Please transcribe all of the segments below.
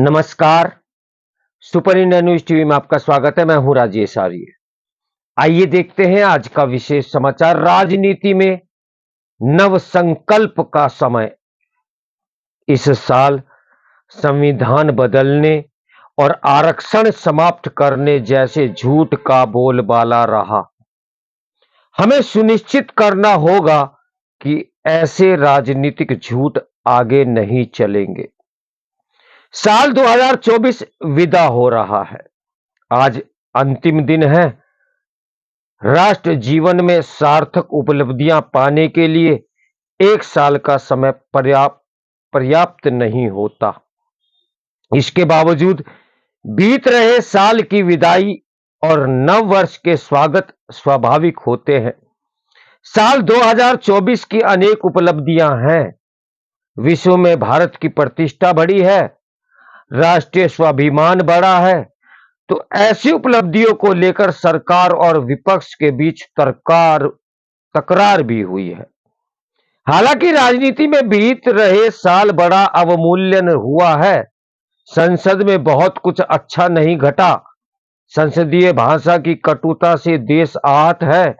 नमस्कार। Super India news TV में आपका स्वागत है। मैं हूं राजेश आर्य। आइए देखते हैं आज का विशेष समाचार। राजनीति में नव संकल्प का समय। इस साल संविधान बदलने और आरक्षण समाप्त करने जैसे झूठ का बोलबाला रहा। हमें सुनिश्चित करना होगा कि ऐसे राजनीतिक झूठ आगे नहीं चलेंगे। साल 2024 विदा हो रहा है। आज अंतिम दिन है। राष्ट्र जीवन में सार्थक उपलब्धियां पाने के लिए एक साल का समय पर्याप्त नहीं होता। इसके बावजूद बीत रहे साल की विदाई और नव वर्ष के स्वागत स्वाभाविक होते हैं। साल 2024 की अनेक उपलब्धियां हैं। विश्व में भारत की प्रतिष्ठा बढ़ी है, राष्ट्रीय स्वाभिमान बढ़ा है। तो ऐसी उपलब्धियों को लेकर सरकार और विपक्ष के बीच तकरार भी हुई है। हालांकि राजनीति में बीत रहे साल बड़ा अवमूल्यन हुआ है। संसद में बहुत कुछ अच्छा नहीं घटा। संसदीय भाषा की कटुता से देश आहत है।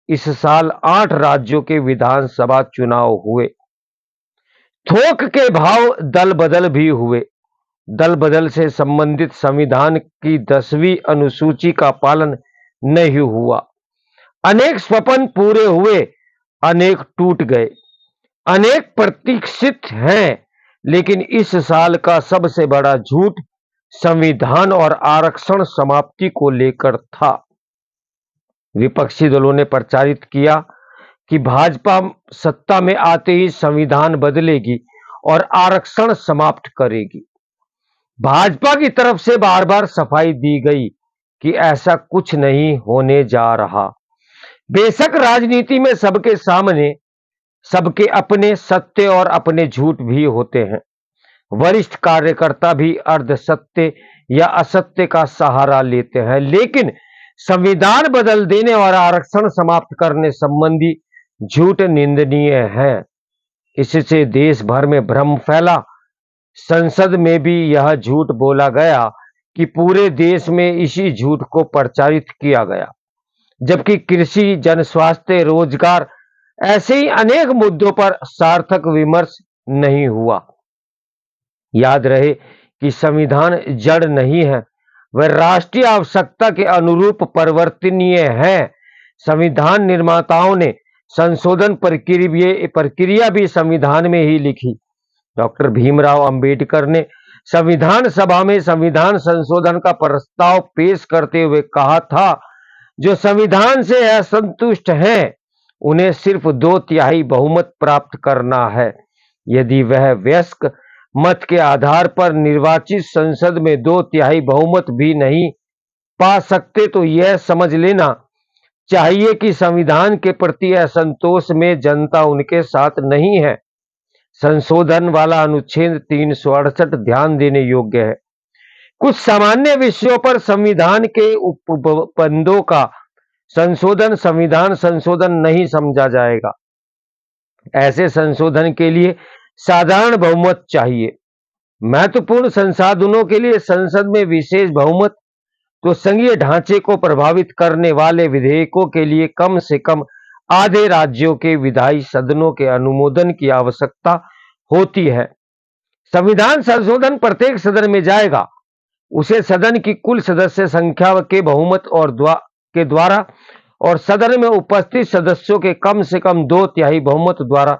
इस साल 8 राज्यों के विधानसभा चुनाव हुए। थोक के भाव दल बदल भी हुए। दल बदल से संबंधित संविधान की 10वीं अनुसूची का पालन नहीं हुआ। अनेक स्वप्न पूरे हुए, अनेक टूट गए, अनेक प्रतीक्षित हैं। लेकिन इस साल का सबसे बड़ा झूठ संविधान और आरक्षण समाप्ति को लेकर था। विपक्षी दलों ने प्रचारित किया कि भाजपा सत्ता में आते ही संविधान बदलेगी और आरक्षण समाप्त करेगी। भाजपा की तरफ से बार बार सफाई दी गई कि ऐसा कुछ नहीं होने जा रहा। बेशक राजनीति में सबके सामने सबके अपने सत्य और अपने झूठ भी होते हैं। वरिष्ठ कार्यकर्ता भी अर्ध सत्य या असत्य का सहारा लेते हैं, लेकिन संविधान बदल देने और आरक्षण समाप्त करने संबंधी झूठ निंदनीय है। इससे देश भर में भ्रम फैला। संसद में भी यह झूठ बोला गया कि पूरे देश में इसी झूठ को प्रचारित किया गया, जबकि कृषि, जनस्वास्थ्य, रोजगार ऐसे ही अनेक मुद्दों पर सार्थक विमर्श नहीं हुआ। याद रहे कि संविधान जड़ नहीं है, वह राष्ट्रीय आवश्यकता के अनुरूप परिवर्तनीय है। संविधान निर्माताओं ने संशोधन प्रक्रिया भी संविधान में ही लिखी। डॉक्टर भीमराव अंबेडकर ने संविधान सभा में संविधान संशोधन का प्रस्ताव पेश करते हुए कहा था, जो संविधान से असंतुष्ट हैं उन्हें सिर्फ 2/3 बहुमत प्राप्त करना है। यदि वह वयस्क मत के आधार पर निर्वाचित संसद में 2/3 बहुमत भी नहीं पा सकते तो यह समझ लेना चाहिए कि संविधान के प्रति असंतोष में जनता उनके साथ नहीं है। संशोधन वाला अनुच्छेद 368 ध्यान देने योग्य है। कुछ सामान्य विषयों पर संविधान के उपबंधों का संशोधन संविधान संशोधन नहीं समझा जाएगा। ऐसे संशोधन के लिए साधारण बहुमत चाहिए। महत्वपूर्ण संसाधनों के लिए संसद में विशेष बहुमत, तो संघीय ढांचे को प्रभावित करने वाले विधेयकों के लिए कम से कम आधे राज्यों के विधायी सदनों के अनुमोदन की आवश्यकता होती है। संविधान संशोधन प्रत्येक सदन में जाएगा, उसे सदन की कुल सदस्य संख्या के बहुमत के द्वारा और सदन में उपस्थित सदस्यों के कम से कम 2/3 बहुमत द्वारा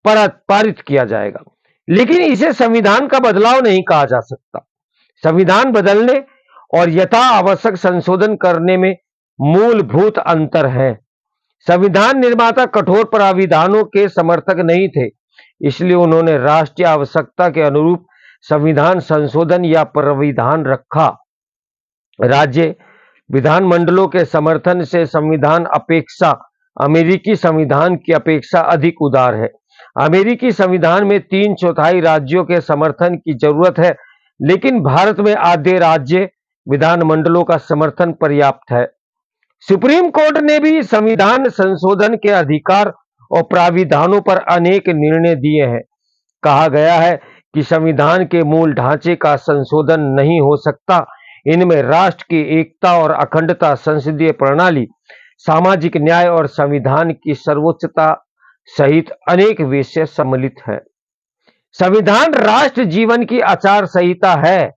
पारित किया जाएगा। लेकिन इसे संविधान का बदलाव नहीं कहा जा सकता। संविधान बदलने और यथा आवश्यक संशोधन करने में मूलभूत अंतर है। संविधान निर्माता कठोर प्राविधानों के समर्थक नहीं थे, इसलिए उन्होंने राष्ट्रीय आवश्यकता के अनुरूप संविधान संशोधन या प्राविधान रखा। राज्य विधानमंडलों के समर्थन से संविधान अमेरिकी संविधान की अपेक्षा अधिक उदार है। अमेरिकी संविधान में 3/4 राज्यों के समर्थन की जरूरत है, लेकिन भारत में आधे राज्य विधानमंडलों का समर्थन पर्याप्त है। सुप्रीम कोर्ट ने भी संविधान संशोधन के अधिकार और प्राविधानों पर अनेक निर्णय दिए हैं। कहा गया है कि संविधान के मूल ढांचे का संशोधन नहीं हो सकता। इनमें राष्ट्र की एकता और अखंडता, संसदीय प्रणाली, सामाजिक न्याय और संविधान की सर्वोच्चता सहित अनेक विषय सम्मिलित हैं। संविधान राष्ट्र जीवन की आचार संहिता है।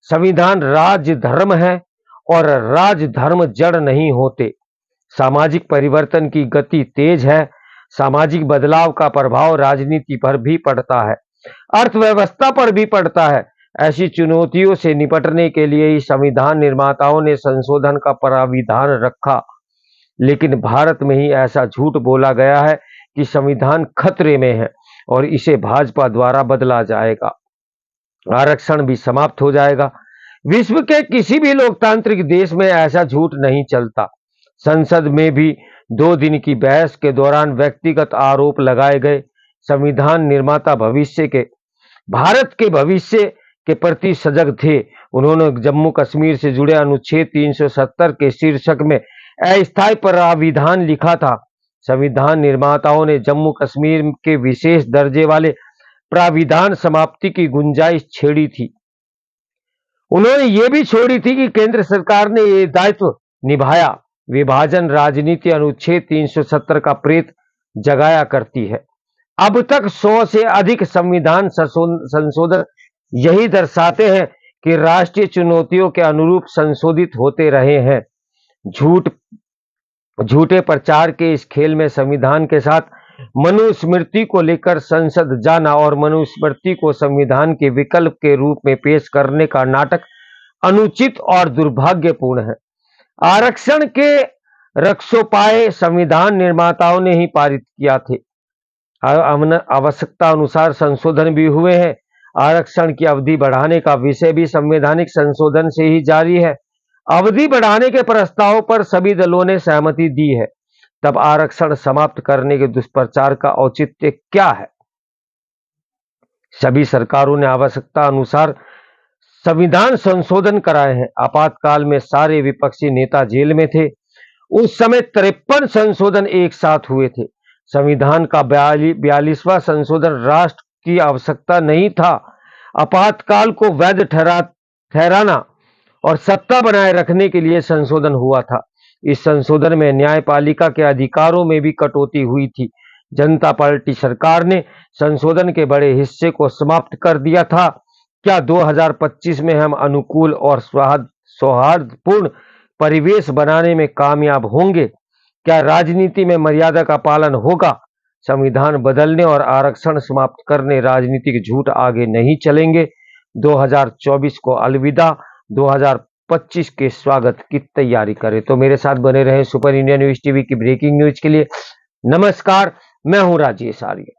संविधान राज धर्म है और राज धर्म जड़ नहीं होते। सामाजिक परिवर्तन की गति तेज है। सामाजिक बदलाव का प्रभाव राजनीति पर भी पड़ता है, अर्थव्यवस्था पर भी पड़ता है। ऐसी चुनौतियों से निपटने के लिए ही संविधान निर्माताओं ने संशोधन का प्राविधान रखा। लेकिन भारत में ही ऐसा झूठ बोला गया है कि संविधान खतरे में है और इसे भाजपा द्वारा बदला जाएगा, आरक्षण भी समाप्त हो जाएगा। विश्व के किसी भी लोकतांत्रिक देश में ऐसा झूठ नहीं चलता। संसद में भी 2 दिन की बहस के दौरान व्यक्तिगत आरोप लगाए गए। संविधान निर्माता भारत के भविष्य के प्रति सजग थे। उन्होंने जम्मू कश्मीर से जुड़े अनुच्छेद 370 के शीर्षक में अस्थायी प्राविधान लिखा था। संविधान निर्माताओं ने जम्मू कश्मीर के विशेष दर्जे वाले प्राविधान समाप्ति की गुंजाइश छेड़ी थी। उन्होंने ये भी छोड़ी थी कि केंद्र सरकार ने ये दायित्व निभाया। विभाजन राजनीति अनुच्छेद 370 का प्रेत जगाया करती है। अब तक 100 से अधिक संविधान संशोधन यही दर्शाते हैं कि राष्ट्रीय चुनौतियों के अनुरूप संशोधित होते रहे हैं। झूठे प्रचार के इस खेल में संविधान के साथ मनुस्मृति को लेकर संसद जाना और मनुस्मृति को संविधान के विकल्प के रूप में पेश करने का नाटक अनुचित और दुर्भाग्यपूर्ण है। आरक्षण के रक्षोपाय संविधान निर्माताओं ने ही पारित किया थे। आवश्यकता अनुसार संशोधन भी हुए हैं। आरक्षण की अवधि बढ़ाने का विषय भी संवैधानिक संशोधन से ही जारी है। अवधि बढ़ाने के प्रस्ताव पर सभी दलों ने सहमति दी है। तब आरक्षण समाप्त करने के दुष्प्रचार का औचित्य क्या है? सभी सरकारों ने आवश्यकता अनुसार संविधान संशोधन कराए हैं। आपातकाल में सारे विपक्षी नेता जेल में थे। उस समय 53 संशोधन एक साथ हुए थे। संविधान का 42वां संशोधन राष्ट्र की आवश्यकता नहीं था। आपातकाल को वैध ठहराना और सत्ता बनाए रखने के लिए संशोधन हुआ था। इस संशोधन में न्यायपालिका के अधिकारों में भी कटौती हुई थी। जनता पार्टी सरकार ने संशोधन के बड़े हिस्से को समाप्त कर दिया था। क्या 2025 में हम अनुकूल और सौहार्दपूर्ण परिवेश बनाने में कामयाब होंगे? क्या राजनीति में मर्यादा का पालन होगा? संविधान बदलने और आरक्षण समाप्त करने राजनीतिक झूठ आगे नहीं चलेंगे। 2024 को अलविदा। 2025 के स्वागत की तैयारी करें। तो मेरे साथ बने रहें सुपर इंडिया न्यूज टीवी की ब्रेकिंग न्यूज के लिए। नमस्कार, मैं हूं राजेश आर्य।